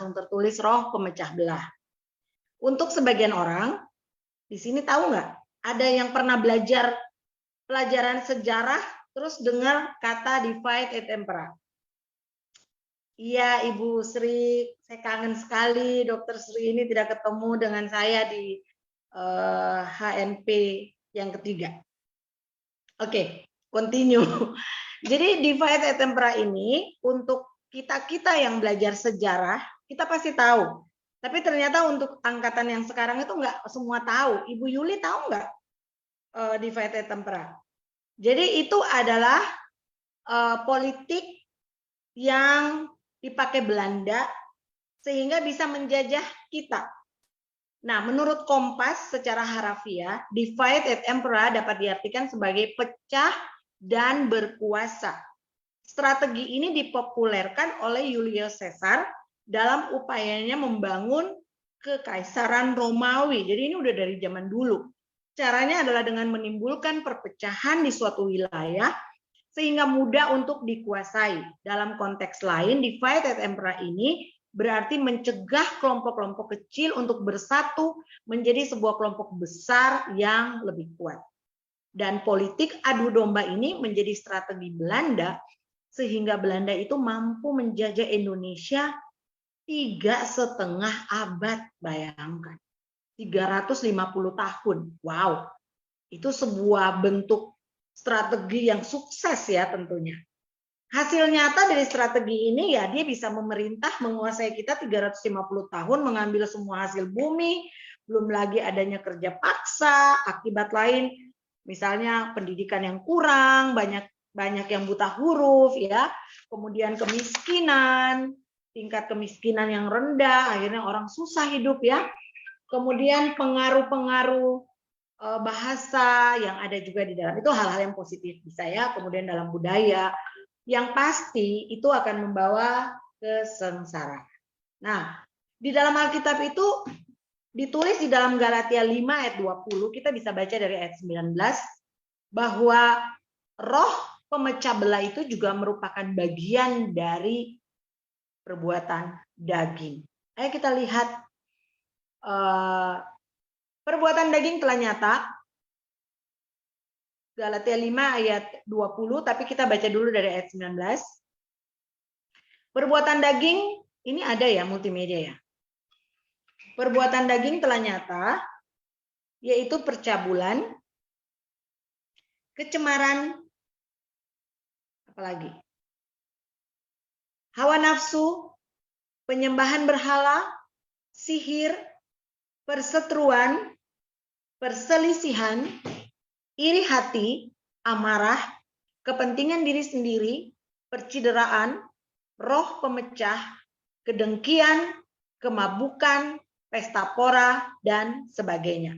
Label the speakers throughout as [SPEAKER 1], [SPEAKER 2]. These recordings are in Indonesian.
[SPEAKER 1] langsung tertulis roh pemecah belah. Untuk sebagian orang, di sini tahu nggak? Ada yang pernah belajar pelajaran sejarah, terus dengar kata divide et impera. Iya, Ibu Sri, saya kangen sekali Dokter Sri ini tidak ketemu dengan saya di HNP yang ketiga. Oke, continue. Jadi divide et impera ini untuk kita-kita yang belajar sejarah, kita pasti tahu. Tapi ternyata untuk angkatan yang sekarang itu nggak semua tahu. Ibu Yuli tahu nggak divide et impera? Jadi itu adalah politik yang dipakai Belanda sehingga bisa menjajah kita. Nah, menurut Kompas secara harafiah, divide et impera dapat diartikan sebagai pecah dan berkuasa. Strategi ini dipopulerkan oleh Julius Caesar dalam upayanya membangun kekaisaran Romawi. Jadi ini udah dari zaman dulu. Caranya adalah dengan menimbulkan perpecahan di suatu wilayah sehingga mudah untuk dikuasai. Dalam konteks lain, divide et impera ini berarti mencegah kelompok-kelompok kecil untuk bersatu menjadi sebuah kelompok besar yang lebih kuat. Dan politik adu domba ini menjadi strategi Belanda sehingga Belanda itu mampu menjajah Indonesia 3,5 abad, bayangkan. 350 tahun. Wow. Itu sebuah bentuk strategi yang sukses ya tentunya. Hasil nyata dari strategi ini ya dia bisa memerintah menguasai kita 350 tahun, mengambil semua hasil bumi, belum lagi adanya kerja paksa, akibat lain misalnya pendidikan yang kurang, banyak yang buta huruf ya, kemudian kemiskinan, tingkat kemiskinan yang rendah, akhirnya orang susah hidup ya. Kemudian pengaruh-pengaruh bahasa yang ada juga di dalam itu hal-hal yang positif bisa ya, kemudian dalam budaya yang pasti itu akan membawa kesengsaraan. Nah, di dalam Alkitab itu ditulis di dalam Galatia 5 ayat 20, kita bisa baca dari ayat 19 bahwa roh pemecah belah itu juga merupakan bagian dari perbuatan daging. Ayo kita lihat perbuatan daging telah nyata. Galatia 5 ayat 20, tapi kita baca dulu dari ayat 19. Perbuatan daging, ini ada ya multimedia ya. Perbuatan daging telah nyata, yaitu percabulan, kecemaran, apalagi? Hawa nafsu, penyembahan berhala, sihir, perseteruan, perselisihan, iri hati, amarah, kepentingan diri sendiri, percideraan, roh pemecah, kedengkian, kemabukan, pesta pora, dan sebagainya.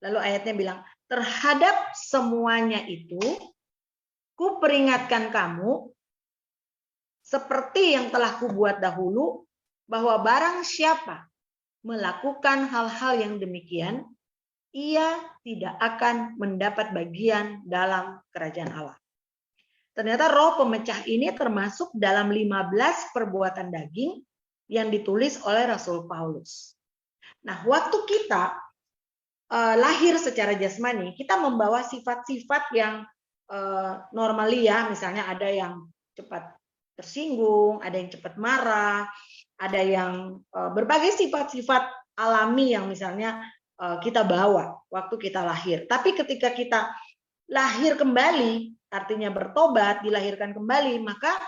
[SPEAKER 1] Lalu ayatnya bilang, terhadap semuanya itu, ku peringatkan kamu, seperti yang telah kubuat dahulu, bahwa barang siapa melakukan hal-hal yang demikian, ia tidak akan mendapat bagian dalam kerajaan Allah. Ternyata roh pemecah ini termasuk dalam 15 perbuatan daging yang ditulis oleh Rasul Paulus. Nah, waktu kita lahir secara jasmani, kita membawa sifat-sifat yang normalia, misalnya ada yang cepat tersinggung, ada yang cepat marah, ada yang berbagai sifat-sifat alami yang misalnya kita bawa waktu kita lahir. Tapi ketika kita lahir kembali, artinya bertobat, dilahirkan kembali, maka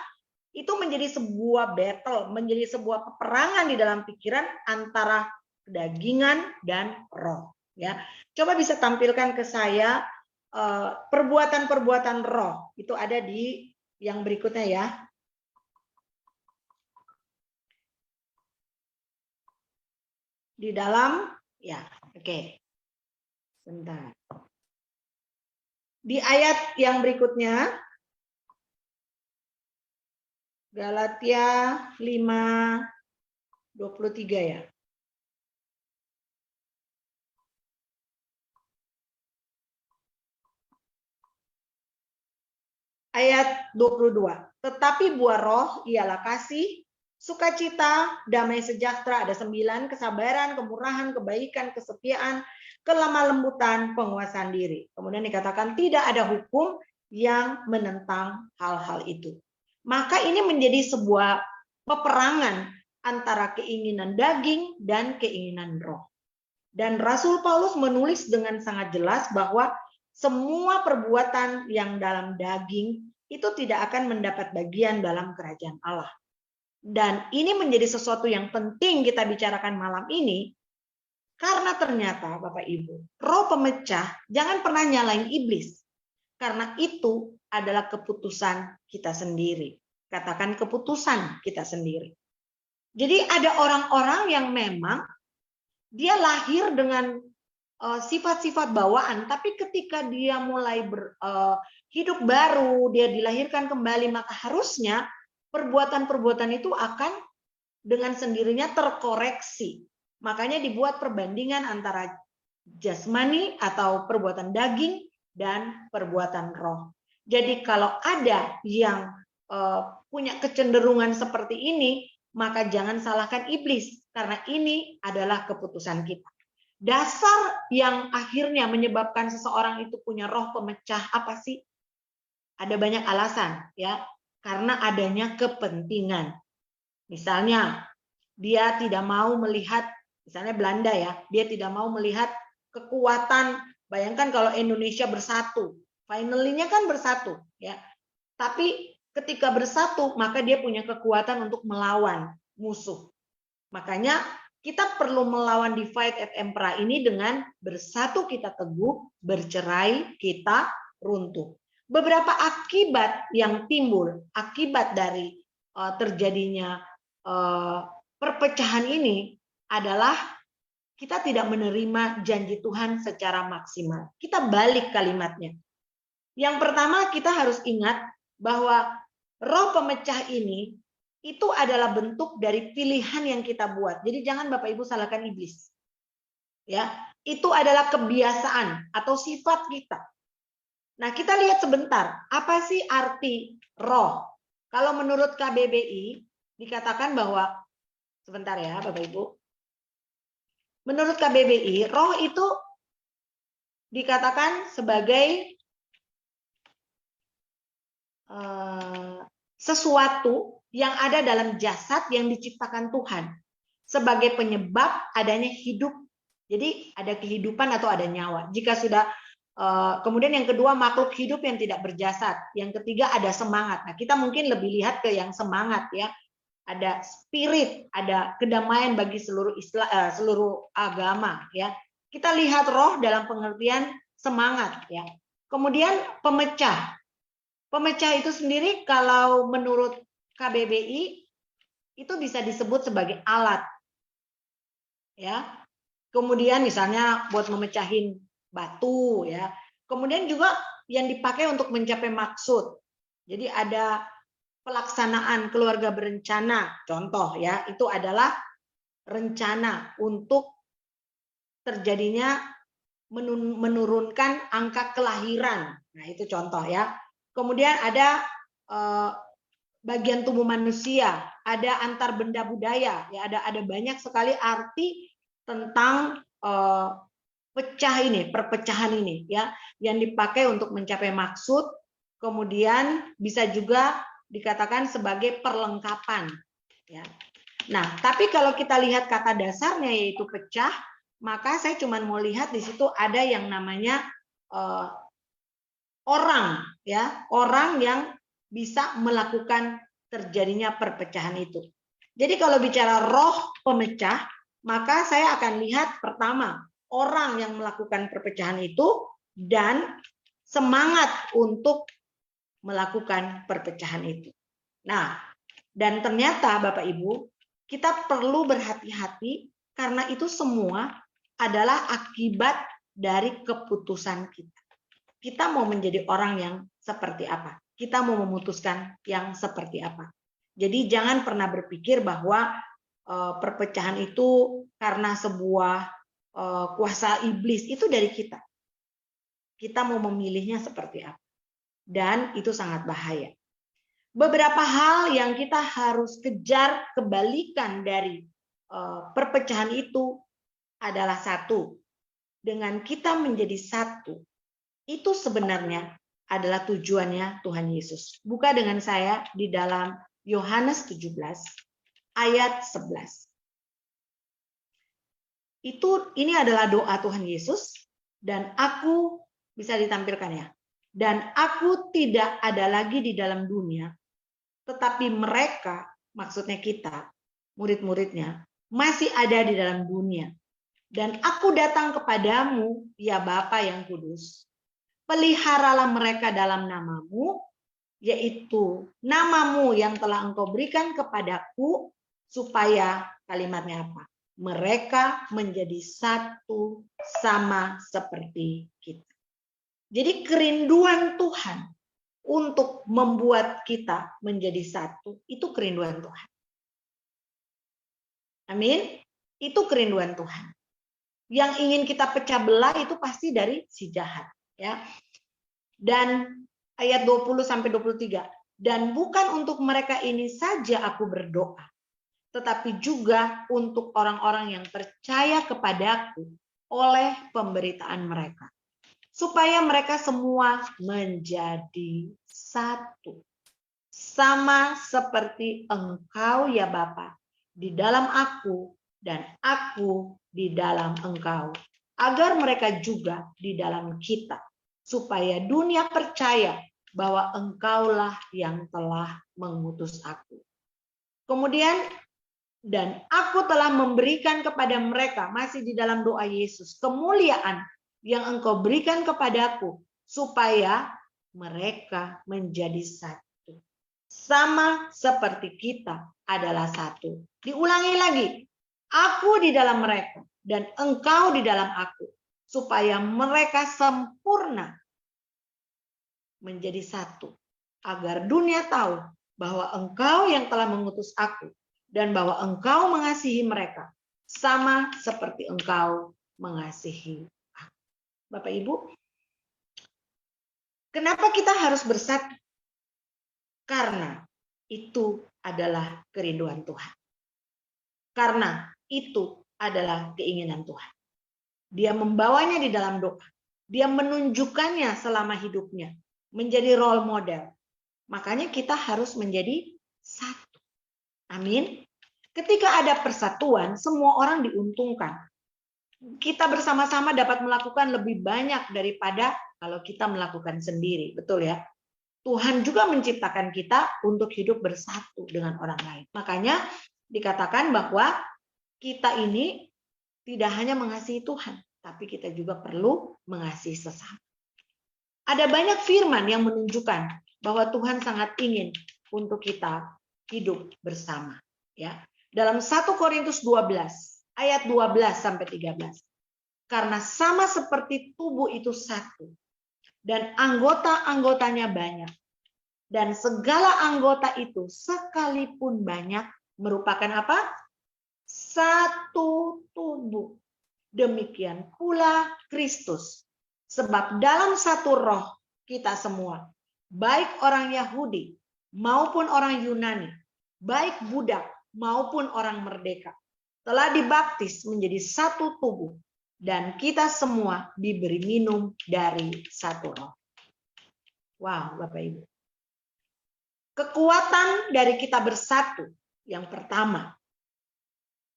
[SPEAKER 1] itu menjadi sebuah battle, menjadi sebuah peperangan di dalam pikiran antara kedagingan dan roh. Ya, coba bisa tampilkan ke saya perbuatan-perbuatan roh. Itu ada di yang berikutnya ya. Di dalam, ya, oke. Sebentar. Di ayat yang berikutnya, Galatia 5:23 ya. Ayat 22. Tetapi buah roh ialah kasih, Sukacita, damai sejahtera, ada 9, kesabaran, kemurahan, kebaikan, kesetiaan, kelemah lembutan, penguasaan diri. Kemudian dikatakan tidak ada hukum yang menentang hal-hal itu. Maka ini menjadi sebuah peperangan antara keinginan daging dan keinginan roh. Dan Rasul Paulus menulis dengan sangat jelas bahwa semua perbuatan yang dalam daging itu tidak akan mendapat bagian dalam kerajaan Allah. Dan ini menjadi sesuatu yang penting kita bicarakan malam ini, karena ternyata Bapak Ibu, roh pemecah jangan pernah nyalain iblis, karena itu adalah keputusan kita sendiri. Katakan keputusan kita sendiri. Jadi ada orang-orang yang memang dia lahir dengan sifat-sifat bawaan, tapi ketika dia mulai hidup baru, dia dilahirkan kembali, maka harusnya perbuatan-perbuatan itu akan dengan sendirinya terkoreksi. Makanya dibuat perbandingan antara jasmani atau perbuatan daging dan perbuatan roh. Jadi kalau ada yang punya kecenderungan seperti ini, maka jangan salahkan iblis, karena ini adalah keputusan kita. Dasar yang akhirnya menyebabkan seseorang itu punya roh pemecah apa sih? Ada banyak alasan, ya. Karena adanya kepentingan. Misalnya, dia tidak mau melihat, misalnya Belanda ya, dia tidak mau melihat kekuatan, bayangkan kalau Indonesia bersatu, finally-nya kan bersatu, ya. Tapi ketika bersatu, maka dia punya kekuatan untuk melawan musuh. Makanya kita perlu melawan divide et impera ini dengan bersatu kita teguh, bercerai kita runtuh. Beberapa akibat yang timbul akibat dari terjadinya perpecahan ini adalah kita tidak menerima janji Tuhan secara maksimal. Kita balik kalimatnya. Yang pertama kita harus ingat bahwa roh pemecah ini itu adalah bentuk dari pilihan yang kita buat. Jadi jangan Bapak Ibu salahkan iblis. Ya, itu adalah kebiasaan atau sifat kita. Nah, kita lihat sebentar, apa sih arti roh? Kalau menurut KBBI dikatakan bahwa, sebentar ya Bapak Ibu. Menurut KBBI, roh itu dikatakan sebagai sesuatu yang ada dalam jasad yang diciptakan Tuhan sebagai penyebab adanya hidup. Jadi ada kehidupan atau ada nyawa. Jika sudah kemudian yang kedua makhluk hidup yang tidak berjasad. Yang ketiga ada semangat. Nah, kita mungkin lebih lihat ke yang semangat ya. Ada spirit, ada kedamaian bagi seluruh seluruh agama ya. Kita lihat roh dalam pengertian semangat ya. Kemudian pemecah. Pemecah itu sendiri kalau menurut KBBI itu bisa disebut sebagai alat. Ya. Kemudian misalnya buat memecahin batu ya. Kemudian juga yang dipakai untuk mencapai maksud. Jadi ada pelaksanaan keluarga berencana, contoh ya, itu adalah rencana untuk terjadinya menurunkan angka kelahiran. Nah, itu contoh ya. Kemudian ada bagian tubuh manusia, ada antar benda budaya, ya ada banyak sekali arti tentang perpecahan ini ya, yang dipakai untuk mencapai maksud, kemudian bisa juga dikatakan sebagai perlengkapan ya. Nah, tapi kalau kita lihat kata dasarnya yaitu pecah, maka saya cuma mau lihat di situ ada yang namanya orang ya, orang yang bisa melakukan terjadinya perpecahan itu. Jadi kalau bicara roh pemecah, maka saya akan lihat pertama orang yang melakukan perpecahan itu dan semangat untuk melakukan perpecahan itu. Nah, dan ternyata Bapak Ibu, kita perlu berhati-hati karena itu semua adalah akibat dari keputusan kita. Kita mau menjadi orang yang seperti apa? Kita mau memutuskan yang seperti apa? Jadi jangan pernah berpikir bahwa perpecahan itu karena sebuah kuasa iblis, itu dari kita. Kita mau memilihnya seperti apa. Dan itu sangat bahaya. beberapa hal yang kita harus kejar kebalikan dari perpecahan itu adalah satu. Dengan kita menjadi satu, itu sebenarnya adalah tujuannya Tuhan Yesus. Buka dengan saya di dalam Yohanes 17 ayat 11. Ini adalah doa Tuhan Yesus, dan aku bisa ditampilkan ya. Dan aku tidak ada lagi di dalam dunia, tetapi mereka, maksudnya kita, murid-muridnya, masih ada di dalam dunia. Dan aku datang kepadamu, ya Bapa yang kudus. Peliharalah mereka dalam namamu, yaitu namamu yang telah engkau berikan kepadaku, supaya kalimatnya apa? Mereka menjadi satu sama seperti kita. Jadi kerinduan Tuhan untuk membuat kita menjadi satu, itu kerinduan Tuhan. Amin. Itu kerinduan Tuhan. Yang ingin kita pecah belah itu pasti dari si jahat, ya. Dan ayat 20 sampai 23. Dan bukan untuk mereka ini saja aku berdoa, tetapi juga untuk orang-orang yang percaya kepadaku oleh pemberitaan mereka, supaya mereka semua menjadi satu, sama seperti engkau ya Bapa di dalam aku dan aku di dalam engkau, agar mereka juga di dalam kita, supaya dunia percaya bahwa engkaulah yang telah mengutus aku. Kemudian, dan aku telah memberikan kepada mereka, masih di dalam doa Yesus, kemuliaan yang engkau berikan kepadaku, supaya mereka menjadi satu, sama seperti kita adalah satu. Diulangi lagi, aku di dalam mereka dan engkau di dalam aku, supaya mereka sempurna menjadi satu, agar dunia tahu bahwa engkau yang telah mengutus aku dan bahwa engkau mengasihi mereka sama seperti engkau mengasihi aku. Bapak Ibu, kenapa kita harus bersatu? Karena itu adalah kerinduan Tuhan. Karena itu adalah keinginan Tuhan. Dia membawanya di dalam doa. Dia menunjukkannya selama hidupnya. Menjadi role model. Makanya kita harus menjadi satu. Amin. Ketika ada persatuan, semua orang diuntungkan. Kita bersama-sama dapat melakukan lebih banyak daripada kalau kita melakukan sendiri. Betul ya? Tuhan juga menciptakan kita untuk hidup bersatu dengan orang lain. Makanya dikatakan bahwa kita ini tidak hanya mengasihi Tuhan, tapi kita juga perlu mengasihi sesama. Ada banyak firman yang menunjukkan bahwa Tuhan sangat ingin untuk kita hidup bersama. Ya, dalam 1 Korintus 12 ayat 12 sampai 13. Karena sama seperti tubuh itu satu dan anggota-anggotanya banyak, dan segala anggota itu sekalipun banyak merupakan apa? Satu tubuh. Demikian pula Kristus. Sebab dalam satu roh kita semua, baik orang Yahudi maupun orang Yunani, baik budak maupun orang merdeka, telah dibaptis menjadi satu tubuh, dan kita semua diberi minum dari satu roh. Wow, Bapak Ibu. Kekuatan dari kita bersatu yang pertama,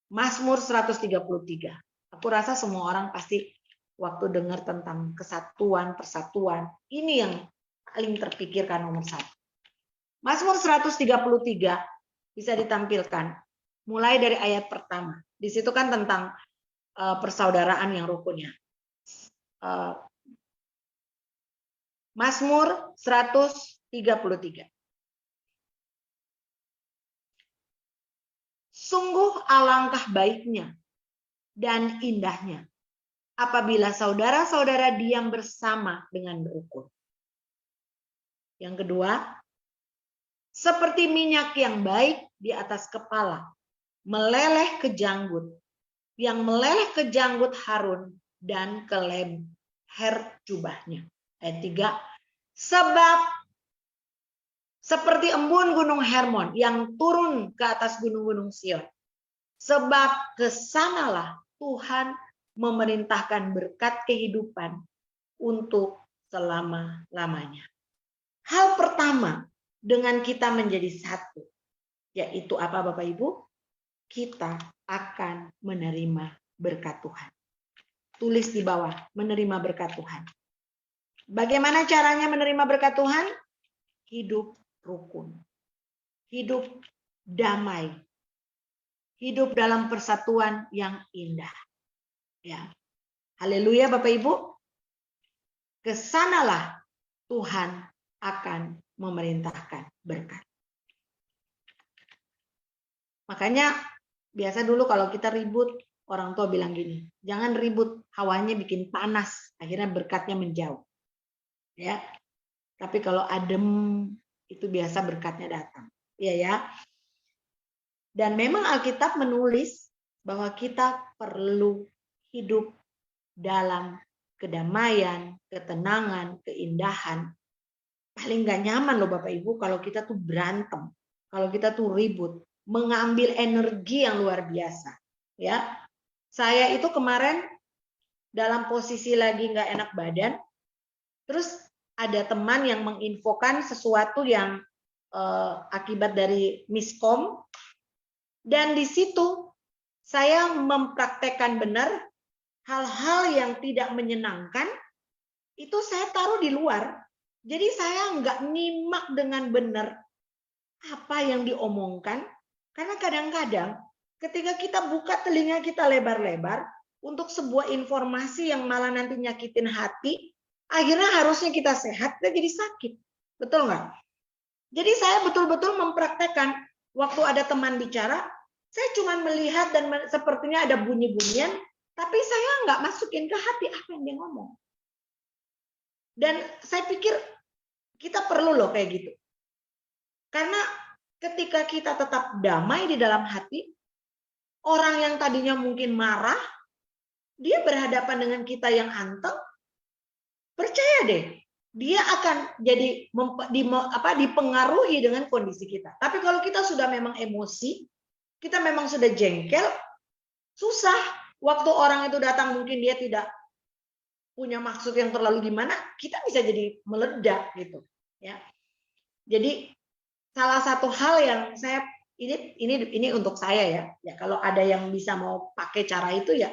[SPEAKER 1] Mazmur 133. Aku rasa semua orang pasti waktu dengar tentang kesatuan, persatuan, ini yang paling terpikirkan nomor satu. Mazmur 133 bisa ditampilkan mulai dari ayat pertama. Di situ kan tentang persaudaraan yang rukunnya. Mazmur 133. Sungguh alangkah baiknya dan indahnya apabila saudara-saudara diam bersama dengan rukun. Yang kedua, seperti minyak yang baik di atas kepala, meleleh ke janggut, yang meleleh ke janggut Harun dan ke leher jubahnya. Ayat 3, sebab seperti embun gunung Hermon yang turun ke atas gunung-gunung Sion. Sebab kesanalah Tuhan memerintahkan berkat kehidupan untuk selama-lamanya. Hal pertama dengan kita menjadi satu, yaitu apa Bapak Ibu? Kita akan menerima berkat Tuhan. Tulis di bawah, menerima berkat Tuhan. Bagaimana caranya menerima berkat Tuhan? Hidup rukun, hidup damai, hidup dalam persatuan yang indah. Ya, haleluya Bapak Ibu. Kesanalah Tuhan akan memerintahkan berkat. Makanya biasa dulu kalau kita ribut, orang tua bilang gini, jangan ribut, hawanya bikin panas, akhirnya berkatnya menjauh. Ya, tapi kalau adem itu biasa berkatnya datang. Iya ya. Dan memang Alkitab menulis bahwa kita perlu hidup dalam kedamaian, ketenangan, keindahan. Paling gak nyaman loh Bapak Ibu kalau kita tuh berantem, kalau kita tuh ribut, mengambil energi yang luar biasa. Ya, saya itu kemarin dalam posisi lagi nggak enak badan, terus ada teman yang menginfokan sesuatu yang akibat dari miskom, dan di situ saya mempraktekkan benar hal-hal yang tidak menyenangkan, itu saya taruh di luar. Jadi saya nggak nyimak dengan benar apa yang diomongkan, karena kadang-kadang ketika kita buka telinga kita lebar-lebar untuk sebuah informasi yang malah nanti nyakitin hati, akhirnya harusnya kita sehat, kita jadi sakit. Betul nggak? Jadi saya betul-betul mempraktekkan, waktu ada teman bicara, saya cuma melihat dan sepertinya ada bunyi-bunyian, tapi saya nggak masukin ke hati apa yang dia ngomong. Dan saya pikir kita perlu loh kayak gitu. Karena ketika kita tetap damai di dalam hati, orang yang tadinya mungkin marah, dia berhadapan dengan kita yang anteng, percaya deh, dia akan jadi dipengaruhi dengan kondisi kita. Tapi kalau kita sudah memang emosi, kita memang sudah jengkel, susah. Waktu orang itu datang mungkin dia tidak punya maksud yang terlalu gimana, kita bisa jadi meledak gitu. Ya, jadi salah satu hal yang saya ini untuk saya ya. Kalau ada yang bisa mau pakai cara itu ya,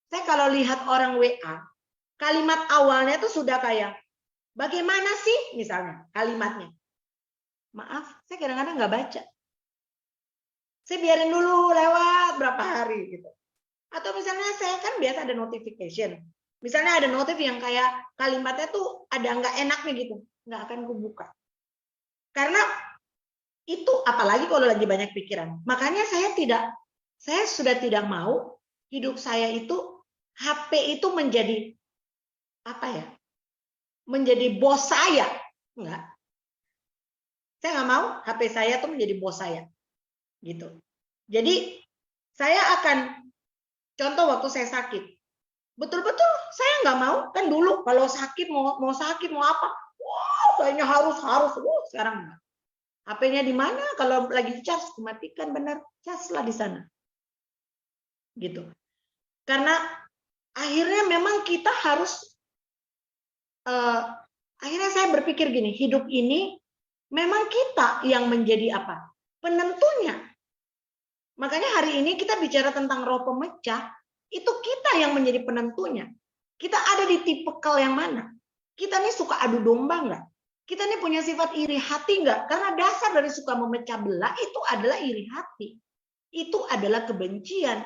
[SPEAKER 1] saya kalau lihat orang WA, kalimat awalnya tuh sudah kayak bagaimana sih misalnya kalimatnya. Maaf, saya kadang-kadang nggak baca. Saya biarin dulu lewat berapa hari gitu. Atau misalnya saya kan biasa ada notification. Misalnya ada notif yang kayak kalimatnya tuh ada nggak enaknya gitu, nggak akan kubuka. Karena itu apalagi kalau lagi banyak pikiran. Makanya saya sudah tidak mau hidup saya itu HP itu menjadi apa ya? Menjadi bos saya. Enggak. Saya nggak mau HP saya tuh menjadi bos saya. Gitu. Jadi saya akan contoh waktu saya sakit. Betul-betul saya nggak mau, kan dulu kalau sakit mau sakit mau apa? Wow, kayaknya harus. Sekarang enggak. HP-nya di mana? Kalau lagi charge, matikan benar, charge lah di sana. Gitu. Karena akhirnya memang kita harus akhirnya saya berpikir gini, hidup ini memang kita yang menjadi apa? Penentunya. Makanya hari ini kita bicara tentang roh pemecah, itu kita yang menjadi penentunya. Kita ada di tipikal yang mana? Kita nih suka adu domba nggak? Kita nih punya sifat iri hati nggak? Karena dasar dari suka memecah belah itu adalah iri hati. Itu adalah kebencian.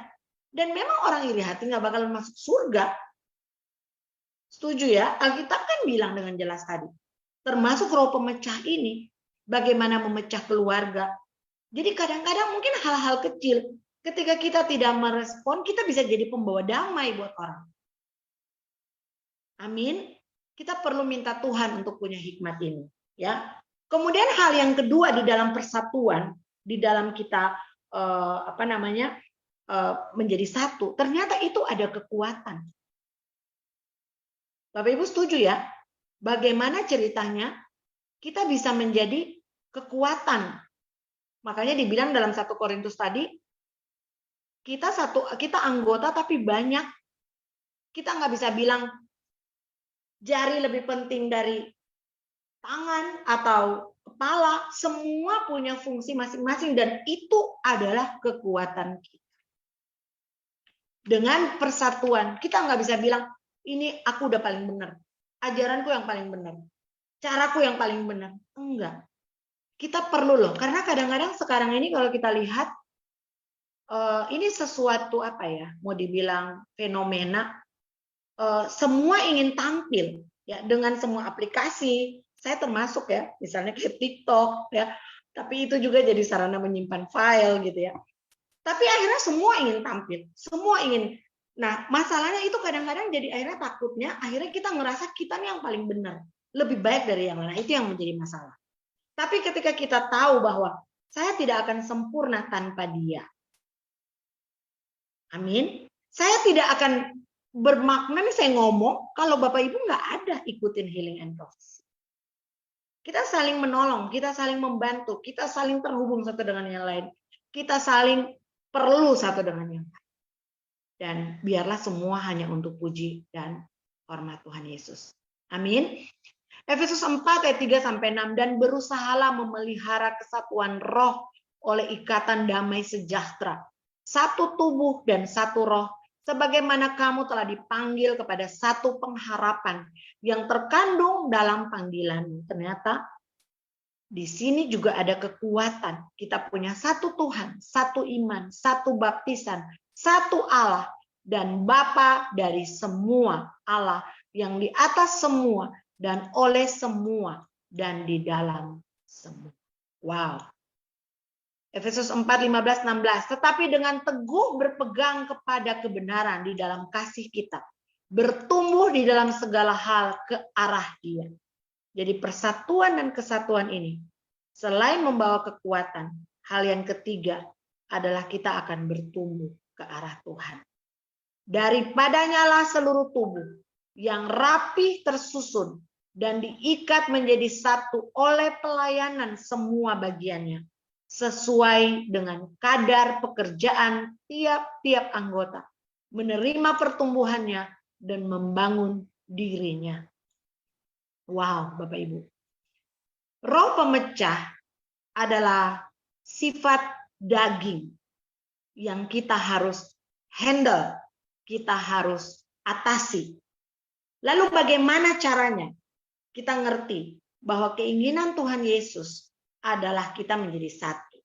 [SPEAKER 1] Dan memang orang iri hati nggak bakalan masuk surga. Setuju ya? Alkitab kan bilang dengan jelas tadi. Termasuk roh pemecah ini. Bagaimana memecah keluarga. Jadi kadang-kadang mungkin hal-hal kecil. Ketika kita tidak merespon, kita bisa jadi pembawa damai buat orang. Amin. Kita perlu minta Tuhan untuk punya hikmat ini. Ya. Kemudian hal yang kedua di dalam persatuan, di dalam kita menjadi satu, ternyata itu ada kekuatan. Bapak Ibu setuju ya? Bagaimana ceritanya kita bisa menjadi kekuatan. Makanya dibilang dalam 1 Korintus tadi, kita anggota tapi banyak. Kita nggak bisa bilang jari lebih penting dari tangan atau kepala. Semua punya fungsi masing-masing dan itu adalah kekuatan kita. Dengan persatuan, kita nggak bisa bilang, ini aku udah paling benar. Ajaranku yang paling benar. Caraku yang paling benar. Enggak. Kita perlu loh, karena kadang-kadang sekarang ini kalau kita lihat, ini sesuatu apa ya, mau dibilang fenomena, semua ingin tampil ya dengan semua aplikasi. Saya termasuk ya, misalnya kayak TikTok ya, tapi itu juga jadi sarana menyimpan file gitu ya. Tapi akhirnya semua ingin tampil, semua ingin. Nah, masalahnya itu kadang-kadang jadi akhirnya takutnya, akhirnya kita ngerasa kita nih yang paling benar, lebih baik dari yang lain. Itu yang menjadi masalah. Tapi ketika kita tahu bahwa saya tidak akan sempurna tanpa dia. Amin. Saya tidak akan bermakna nih saya ngomong kalau Bapak Ibu nggak ada ikutin Healing and Prophecy. Kita saling menolong, kita saling membantu, kita saling terhubung satu dengan yang lain. Kita saling perlu satu dengan yang lain. Dan biarlah semua hanya untuk puji dan hormat Tuhan Yesus. Amin. Efesus 4 ayat 3-6, dan berusahalah memelihara kesatuan roh oleh ikatan damai sejahtera. Satu tubuh dan satu roh, sebagaimana kamu telah dipanggil kepada satu pengharapan yang terkandung dalam panggilan. Ternyata di sini juga ada kekuatan. Kita punya satu Tuhan, satu iman, satu baptisan, satu Allah, dan Bapa dari semua, Allah yang di atas semua, dan oleh semua, dan di dalam semua. Wow. Efesus 4, 15, 16. Tetapi dengan teguh berpegang kepada kebenaran di dalam kasih kita, bertumbuh di dalam segala hal ke arah Dia. Jadi persatuan dan kesatuan ini, selain membawa kekuatan, hal yang ketiga adalah kita akan bertumbuh ke arah Tuhan. Daripadanya lah seluruh tubuh yang rapih tersusun dan diikat menjadi satu oleh pelayanan semua bagiannya, sesuai dengan kadar pekerjaan tiap-tiap anggota, menerima pertumbuhannya dan membangun dirinya. Wow, Bapak Ibu. Roh pemecah adalah sifat daging yang kita harus handle, kita harus atasi. Lalu bagaimana caranya? Kita ngerti bahwa keinginan Tuhan Yesus adalah kita menjadi satu.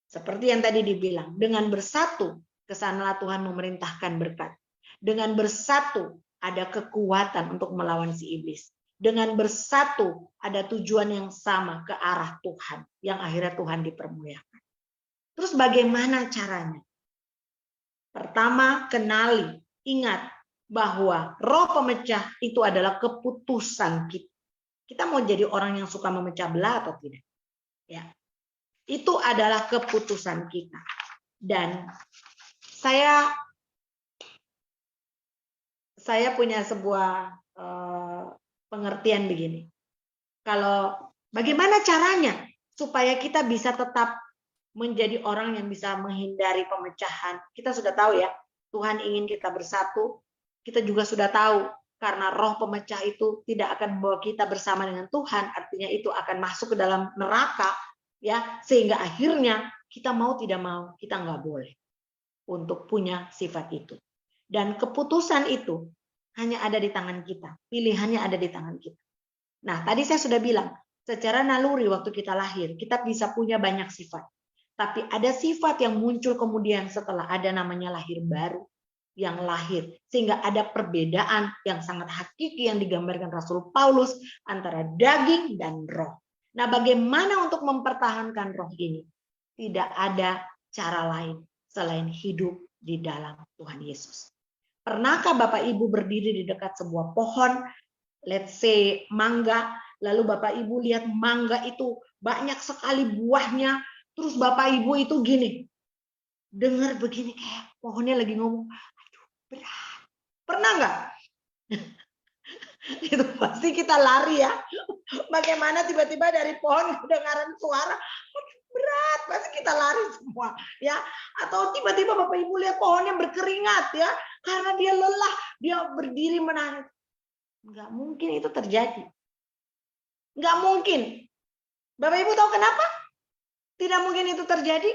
[SPEAKER 1] Seperti yang tadi dibilang, dengan bersatu, kesanalah Tuhan memerintahkan berkat. Dengan bersatu, ada kekuatan untuk melawan si iblis. Dengan bersatu, ada tujuan yang sama ke arah Tuhan, yang akhirnya Tuhan dipermuliakan. Terus bagaimana caranya? Pertama, kenali, ingat bahwa roh pemecah itu adalah keputusan kita. Kita mau jadi orang yang suka memecah belah atau tidak? Ya, itu adalah keputusan kita. Dan saya punya sebuah pengertian begini. Kalau bagaimana caranya supaya kita bisa tetap menjadi orang yang bisa menghindari pemecahan? Kita sudah tahu ya, Tuhan ingin kita bersatu. Kita juga sudah tahu karena roh pemecah itu tidak akan membawa kita bersama dengan Tuhan, artinya itu akan masuk ke dalam neraka, ya, sehingga akhirnya kita mau tidak mau kita nggak boleh untuk punya sifat itu. Dan keputusan itu hanya ada di tangan kita, pilihannya ada di tangan kita. Nah, tadi saya sudah bilang, secara naluri waktu kita lahir, kita bisa punya banyak sifat. Tapi ada sifat yang muncul kemudian setelah ada namanya lahir baru, yang lahir. Sehingga ada perbedaan yang sangat hakiki yang digambarkan Rasul Paulus antara daging dan roh. Nah, bagaimana untuk mempertahankan roh ini? Tidak ada cara lain selain hidup di dalam Tuhan Yesus. Pernahkah Bapak Ibu berdiri di dekat sebuah pohon, let's say mangga, lalu Bapak Ibu lihat mangga itu banyak sekali buahnya, terus Bapak Ibu itu gini, dengar begini kayak pohonnya lagi ngomong, aduh berat. Pernah nggak? Itu pasti kita lari ya. Bagaimana tiba-tiba dari pohon kedengaran suara berat, pasti kita lari semua ya. Atau tiba-tiba Bapak Ibu lihat pohonnya berkeringat ya, karena dia lelah, dia berdiri menangis. Enggak mungkin itu terjadi. Enggak mungkin. Bapak Ibu tahu kenapa? Tidak mungkin itu terjadi?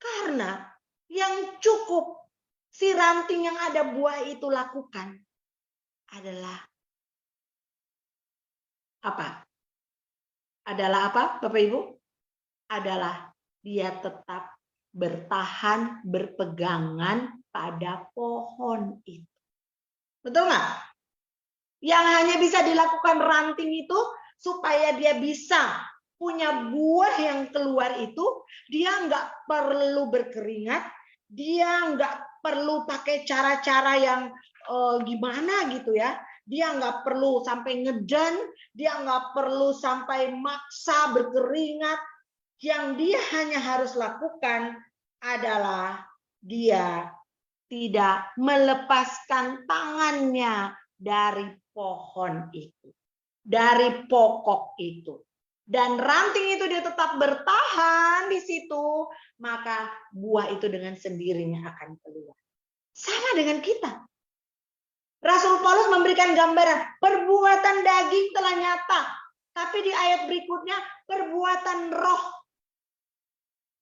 [SPEAKER 1] Karena yang cukup si ranting yang ada buah itu lakukan adalah apa? Adalah apa, Bapak Ibu? Adalah dia tetap bertahan, berpegangan pada pohon itu. Betul nggak? Yang hanya bisa dilakukan ranting itu supaya dia bisa punya buah yang keluar itu, dia nggak perlu berkeringat, dia nggak perlu pakai cara-cara yang gimana gitu ya. Dia nggak perlu sampai ngeden, dia nggak perlu sampai maksa berkeringat. Yang dia hanya harus lakukan adalah dia tidak melepaskan tangannya dari pohon itu, dari pokok itu. Dan ranting itu dia tetap bertahan di situ, maka buah itu dengan sendirinya akan keluar. Sama dengan kita. Rasul Paulus memberikan gambaran, perbuatan daging telah nyata, tapi di ayat berikutnya perbuatan roh.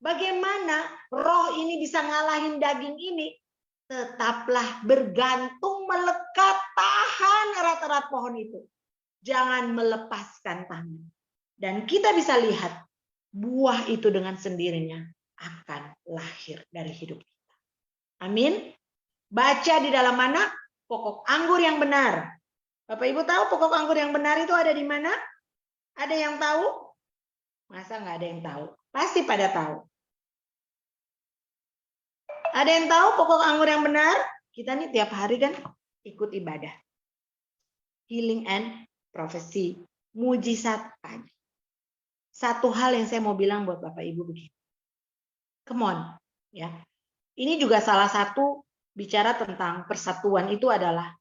[SPEAKER 1] Bagaimana roh ini bisa ngalahin daging ini? Tetaplah bergantung, melekat, tahan erat-erat pohon itu. Jangan melepaskan tangan. Dan kita bisa lihat buah itu dengan sendirinya akan lahir dari hidup kita. Amin. Baca di dalam mana? Pokok anggur yang benar. Bapak Ibu tahu pokok anggur yang benar itu ada di mana? Ada yang tahu? Masa nggak ada yang tahu? Pasti pada tahu. Ada yang tahu pokok anggur yang benar? Kita nih tiap hari kan ikut ibadah. Healing and prophecy. Mujizat pagi. Satu hal yang saya mau bilang buat Bapak Ibu begini. Come on. Ya. Ini juga salah satu bicara tentang persatuan itu adalah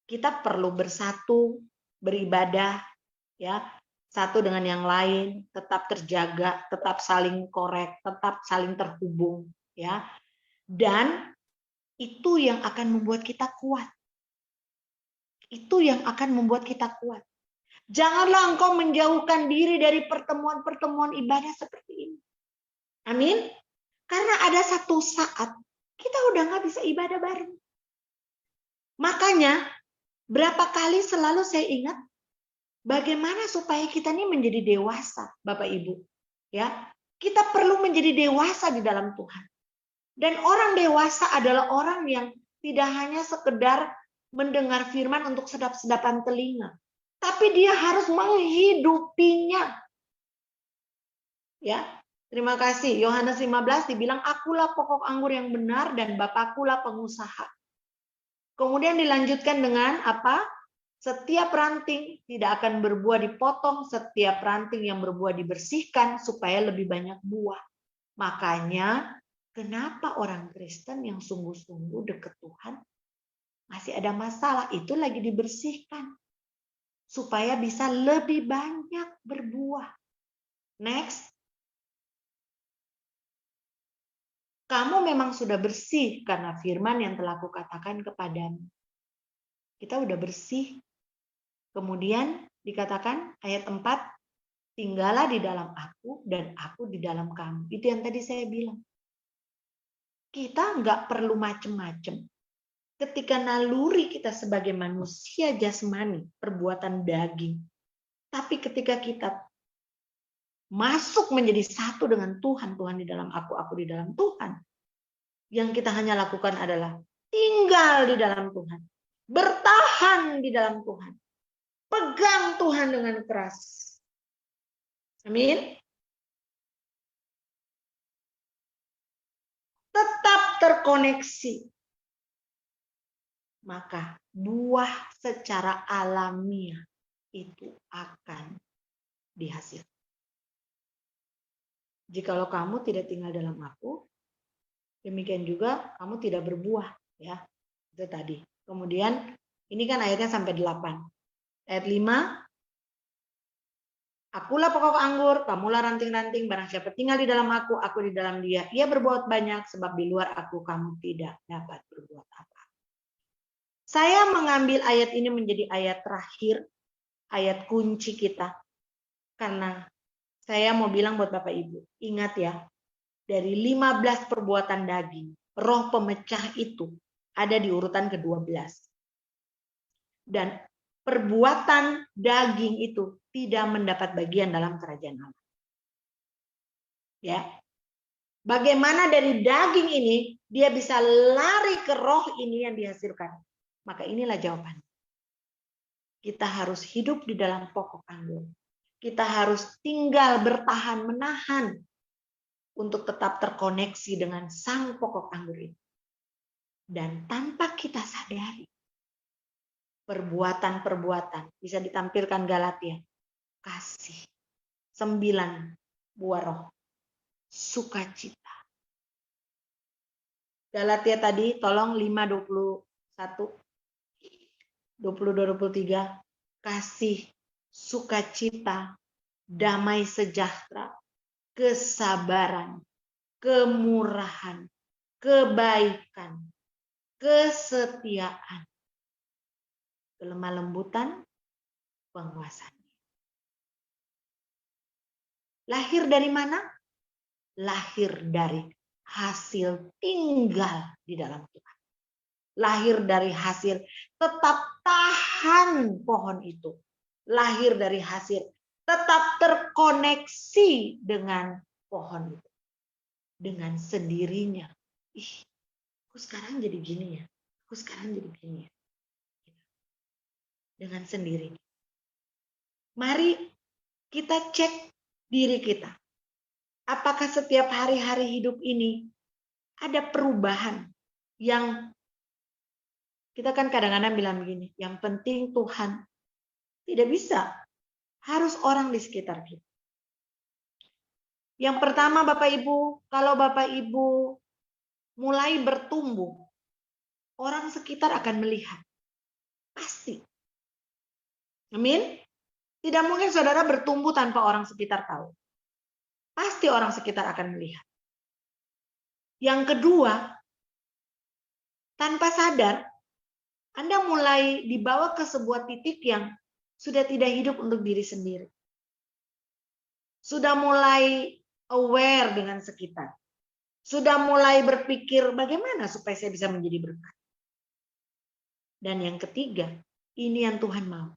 [SPEAKER 1] kita perlu bersatu, beribadah, ya, satu dengan yang lain, tetap terjaga, tetap saling korek, tetap saling terhubung, ya. Dan itu yang akan membuat kita kuat. Itu yang akan membuat kita kuat. Janganlah engkau menjauhkan diri dari pertemuan-pertemuan ibadah seperti ini. Amin. Karena ada satu saat kita udah nggak bisa ibadah bareng. Makanya berapa kali selalu saya ingat bagaimana supaya kita ini menjadi dewasa, Bapak Ibu. Ya, kita perlu menjadi dewasa di dalam Tuhan. Dan orang dewasa adalah orang yang tidak hanya sekedar mendengar firman untuk sedap-sedapan telinga, tapi dia harus menghidupinya. Ya, terima kasih. Yohanes 15 dibilang, akulah pokok anggur yang benar dan Bapakkulah pengusaha. Kemudian dilanjutkan dengan apa? Setiap ranting tidak akan berbuah dipotong, setiap ranting yang berbuah dibersihkan supaya lebih banyak buah. Makanya kenapa orang Kristen yang sungguh-sungguh dekat Tuhan masih ada masalah, itu lagi dibersihkan supaya bisa lebih banyak berbuah. Next. Kamu memang sudah bersih karena firman yang telah kukatakan kepadamu. Kita udah bersih. Kemudian dikatakan ayat 4, tinggallah di dalam aku dan aku di dalam kamu. Itu yang tadi saya bilang. Kita nggak perlu macem-macem. Ketika naluri kita sebagai manusia jasmani, perbuatan daging. Tapi ketika kita masuk menjadi satu dengan Tuhan, Tuhan di dalam aku di dalam Tuhan. Yang kita hanya lakukan adalah tinggal di dalam Tuhan. Bertahan di dalam Tuhan. Pegang Tuhan dengan keras. Amin. Tetap terkoneksi. Maka buah secara alamiah itu akan dihasilkan. Jikalau kamu tidak tinggal dalam aku, demikian juga kamu tidak berbuah, ya. Itu tadi. Kemudian ini kan ayatnya sampai 8. Ayat 5, akulah pokok anggur, kamulah ranting-ranting, barang siapa tinggal di dalam aku di dalam dia. Ia berbuat banyak, sebab di luar aku kamu tidak dapat berbuat apa. Saya mengambil ayat ini menjadi ayat terakhir, ayat kunci kita. Karena saya mau bilang buat Bapak Ibu, ingat ya, dari 15 perbuatan daging, roh pemecah itu ada di urutan ke-12. Dan perbuatan daging itu tidak mendapat bagian dalam kerajaan Allah. Ya. Bagaimana dari daging ini dia bisa lari ke roh ini yang dihasilkan? Maka inilah jawabannya. Kita harus hidup di dalam pokok anggur. Kita harus tinggal bertahan menahan untuk tetap terkoneksi dengan sang pokok anggur itu. Dan tanpa kita sadari, perbuatan-perbuatan bisa ditampilkan Galatia. Kasih, 9 buah roh, sukacita. Galatia tadi tolong 5:21, 22-23, kasih, sukacita, damai sejahtera, kesabaran, kemurahan, kebaikan, kesetiaan, kelemah lembutan, penguasaan. Lahir dari mana? Lahir dari hasil tinggal di dalam Tuhan. Lahir dari hasil tetap tahan pohon itu. Lahir dari hasil tetap terkoneksi dengan pohon itu. Dengan sendirinya. Ih, aku sekarang jadi gini ya. Aku sekarang jadi gini ya. Dengan sendiri. Mari kita cek diri kita. Apakah setiap hari-hari hidup ini ada perubahan yang kita kan kadang-kadang bilang begini, yang penting Tuhan. Tidak bisa. Harus orang di sekitar kita. Yang pertama Bapak Ibu, kalau Bapak Ibu mulai bertumbuh, orang sekitar akan melihat. Pasti. Amin. Tidak mungkin saudara bertumbuh tanpa orang sekitar tahu. Pasti orang sekitar akan melihat. Yang kedua, tanpa sadar, Anda mulai dibawa ke sebuah titik yang sudah tidak hidup untuk diri sendiri. Sudah mulai aware dengan sekitar. Sudah mulai berpikir bagaimana supaya saya bisa menjadi berkat. Dan yang ketiga, ini yang Tuhan mau.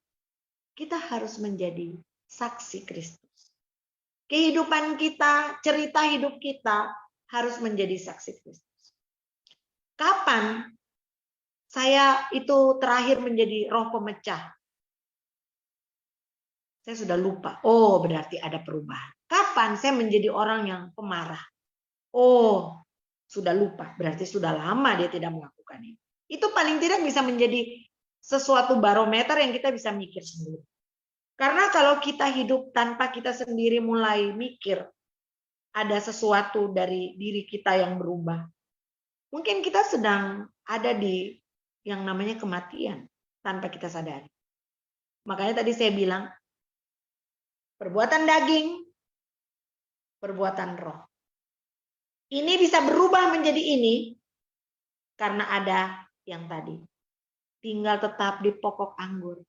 [SPEAKER 1] Kita harus menjadi saksi Kristus. Kehidupan kita, cerita hidup kita harus menjadi saksi Kristus. Kapan saya itu terakhir menjadi roh pemecah? Saya sudah lupa. Oh, berarti ada perubahan. Kapan saya menjadi orang yang pemarah? Oh, sudah lupa. Berarti sudah lama dia tidak melakukan itu. Itu paling tidak bisa menjadi sesuatu barometer yang kita bisa mikir sendiri. Karena kalau kita hidup tanpa kita sendiri mulai mikir, ada sesuatu dari diri kita yang berubah. Mungkin kita sedang ada di yang namanya kematian tanpa kita sadari. Makanya tadi saya bilang, perbuatan daging, perbuatan roh. Ini bisa berubah menjadi ini karena ada yang tadi. Tinggal tetap di pokok anggur.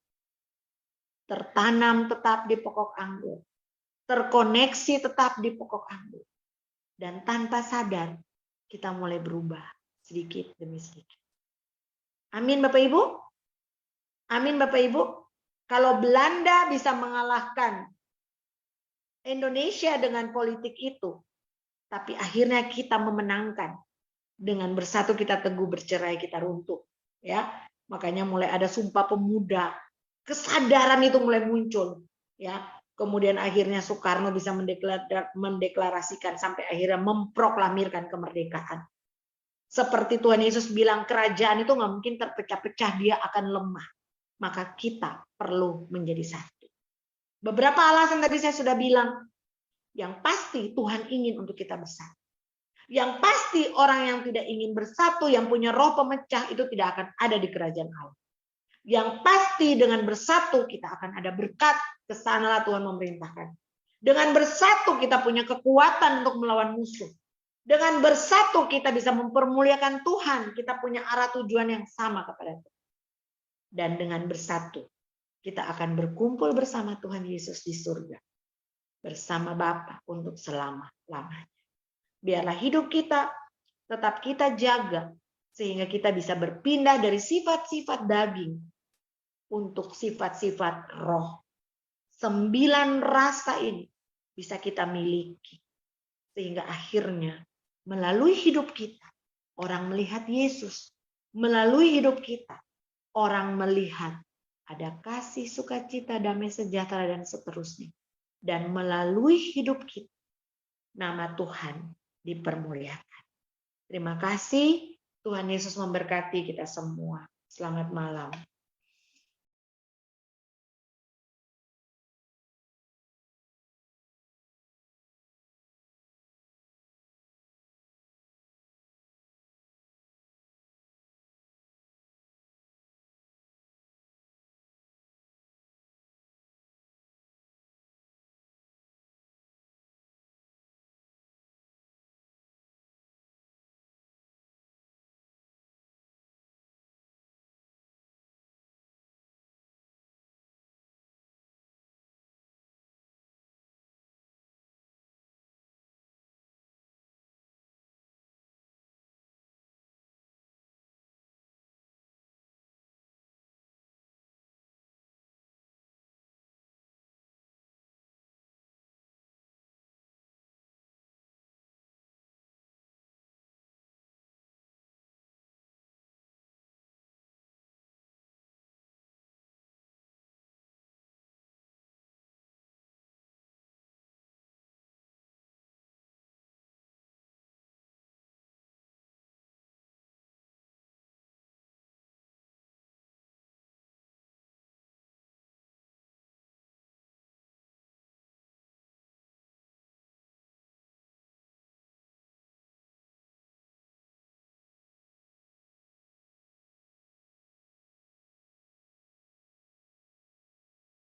[SPEAKER 1] Tertanam tetap di pokok anggur. Terkoneksi tetap di pokok anggur. Dan tanpa sadar, kita mulai berubah sedikit demi sedikit. Amin Bapak Ibu? Amin Bapak Ibu? Kalau Belanda bisa mengalahkan Indonesia dengan politik itu, tapi akhirnya kita memenangkan. Dengan bersatu kita teguh, bercerai kita runtuh. Ya, makanya mulai ada Sumpah Pemuda. Kesadaran itu mulai muncul, ya. Kemudian akhirnya Soekarno bisa mendeklarasikan sampai akhirnya memproklamirkan kemerdekaan. Seperti Tuhan Yesus bilang, kerajaan itu nggak mungkin terpecah-pecah, dia akan lemah. Maka kita perlu menjadi satu. Beberapa alasan tadi saya sudah bilang. Yang pasti Tuhan ingin untuk kita bersatu. Yang pasti orang yang tidak ingin bersatu, yang punya roh pemecah itu tidak akan ada di kerajaan Allah. Yang pasti dengan bersatu kita akan ada berkat, kesanalah Tuhan memerintahkan. Dengan bersatu kita punya kekuatan untuk melawan musuh. Dengan bersatu kita bisa mempermuliakan Tuhan, kita punya arah tujuan yang sama kepada Tuhan. Dan dengan bersatu kita akan berkumpul bersama Tuhan Yesus di surga. Bersama Bapa untuk selama-lamanya. Biarlah hidup kita tetap kita jaga sehingga kita bisa berpindah dari sifat-sifat daging untuk sifat-sifat roh. 9 rasa ini bisa kita miliki. Sehingga akhirnya melalui hidup kita, orang melihat Yesus. Melalui hidup kita, orang melihat ada kasih, sukacita, damai sejahtera, dan seterusnya. Dan melalui hidup kita, nama Tuhan dipermuliakan. Terima kasih. Tuhan Yesus memberkati kita semua. Selamat malam.